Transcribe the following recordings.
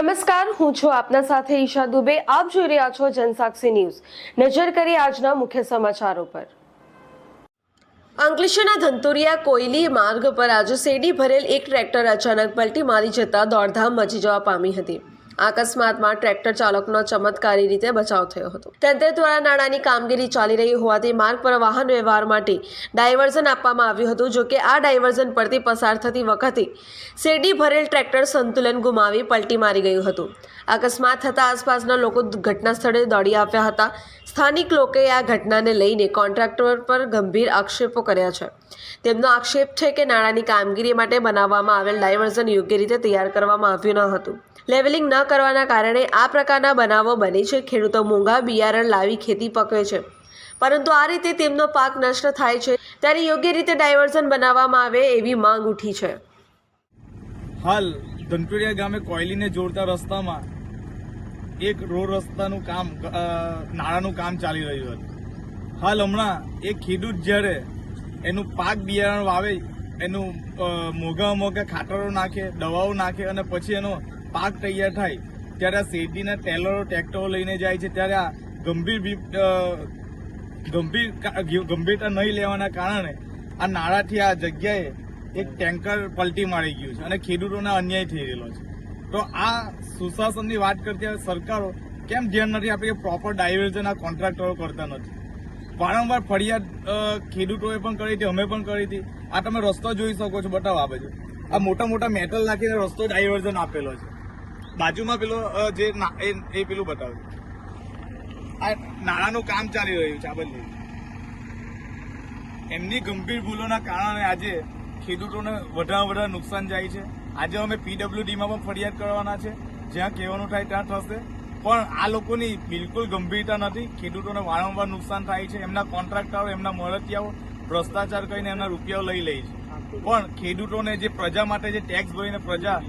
નમસ્કાર, હું છું આપના સાથે ઈશા દુબે. આપ જોઈ રહ્યા છો જનસાક્ષી ન્યૂઝ. નજર કરીએ આજના મુખ્ય સમાચારો પર. અંકલેશ્વરના ધંતોરિયા કોયલી માર્ગ પર આજે શેરડી ભરેલ એક ટ્રેક્ટર અચાનક પલટી મારી જતા દોડધામ મચી જવા પામી હતી. અકસ્માતમાં ટ્રેક્ટર ચાલકનો ચમત્કારી રીતે બચાવ થયો હતો. તંત્ર દ્વારા નાણાંની કામગીરી ચાલી રહી હોવાથી માર્ગ પર વાહન વ્યવહાર માટે ડાયવર્ઝન આપવામાં આવ્યું હતું. જોકે આ ડાયવર્ઝન પરથી પસાર થતી વખતે શેરડી ભરેલ ટ્રેક્ટર સંતુલન ગુમાવી પલટી મારી ગયું હતું. અકસ્માત થતાં આસપાસના લોકો ઘટના સ્થળે દોડી આવ્યા હતા. સ્થાનિક લોકોએ આ ઘટનાને લઈને કોન્ટ્રાક્ટર પર ગંભીર આક્ષેપો કર્યા છે. તેમનો આક્ષેપ છે કે નાણાંની કામગીરી માટે બનાવવામાં આવેલ ડાયવર્ઝન યોગ્ય રીતે તૈયાર કરવામાં આવ્યું ન હતું. લેવલિંગ ન કરવાના કારણે આ પ્રકારના બનાવો બને છે. ખેડૂતો મોંઘા બિયારણ લાવી ખેતી પકવે છે, પરંતુ આ રીતે તેમનો પાક નષ્ટ થાય છે. ત્યારે યોગ્ય રીતે ડાયવર્ઝન બનાવવામાં આવે એવી માંગ ઉઠી છે. હાલ ધંટોડિયા ગામે કોયલીને જોડતા રસ્તામાં એક રોડ રસ્તાનું કામ નાળાનું કામ ચાલી રહ્યું હતું. હાલ હમણાં એક ખેડૂત જ્યારે એનું પાક બિયારણ વાવે, એનું મોંઘા ખાતરો નાખે, દવાઓ નાખે અને પછી એનો પાક તૈયાર થાય ત્યારે આ શેરડીના ટેલરો ટ્રેક્ટરો લઈને જાય છે. ત્યારે આ ગંભીરતા નહીં લેવાના કારણે આ નાળાથી આ જગ્યાએ એક ટેન્કર પલટી મારી ગયું છે અને ખેડૂતોને અન્યાય થઈ રહેલો છે. તો આ સુશાસનની વાત કરતી હવે સરકારો કેમ ધ્યાન નથી આપી કે પ્રોપર ડાયવર્ઝન આ કોન્ટ્રાક્ટરો કરતા નથી? વારંવાર ફરિયાદ ખેડૂતોએ પણ કરી હતી, અમે પણ કરી હતી. આ તમે રસ્તો જોઈ શકો છો, બતાવો આ બાજુ. આ મોટા મેટલ નાખીને રસ્તો ડાયવર્ઝન આપેલો છે. બાજુમાં પેલો જે એ પેલું બતાવ્યું, આ નાણાંનું કામ ચાલી રહ્યું છે. આ બધું એમની ગંભીર ભૂલોના કારણે આજે ખેડૂતોને વધારે નુકસાન જાય છે. આજે અમે પીડબ્લ્યુડીમાં પણ ફરિયાદ કરવાના છે. જ્યાં કહેવાનું થાય ત્યાં થશે, પણ આ લોકોની બિલકુલ ગંભીરતા નથી. ખેડૂતોને વારંવાર નુકસાન થાય છે. એમના કોન્ટ્રાક્ટરો, એમના મળતિયાઓ ભ્રષ્ટાચાર કરીને એમના રૂપિયાઓ લઈ લે છે. પણ ખેડૂતોને જે પ્રજા માટે જે ટેક્સ ભરીને પ્રજા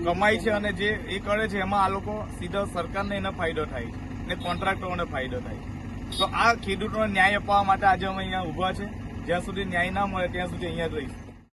કમાય છે અને જે એ કરે છે, એમાં આ લોકો સીધા સરકારને એનો ફાયદો થાય છે અને કોન્ટ્રાક્ટરોને ફાયદો થાય છે. તો આ ખેડૂતોને ન્યાય અપાવવા માટે આજે અમે અહીંયા ઉભા છે. જ્યાં સુધી ન્યાય ના મળે ત્યાં સુધી અહીંયા જ રહીશું.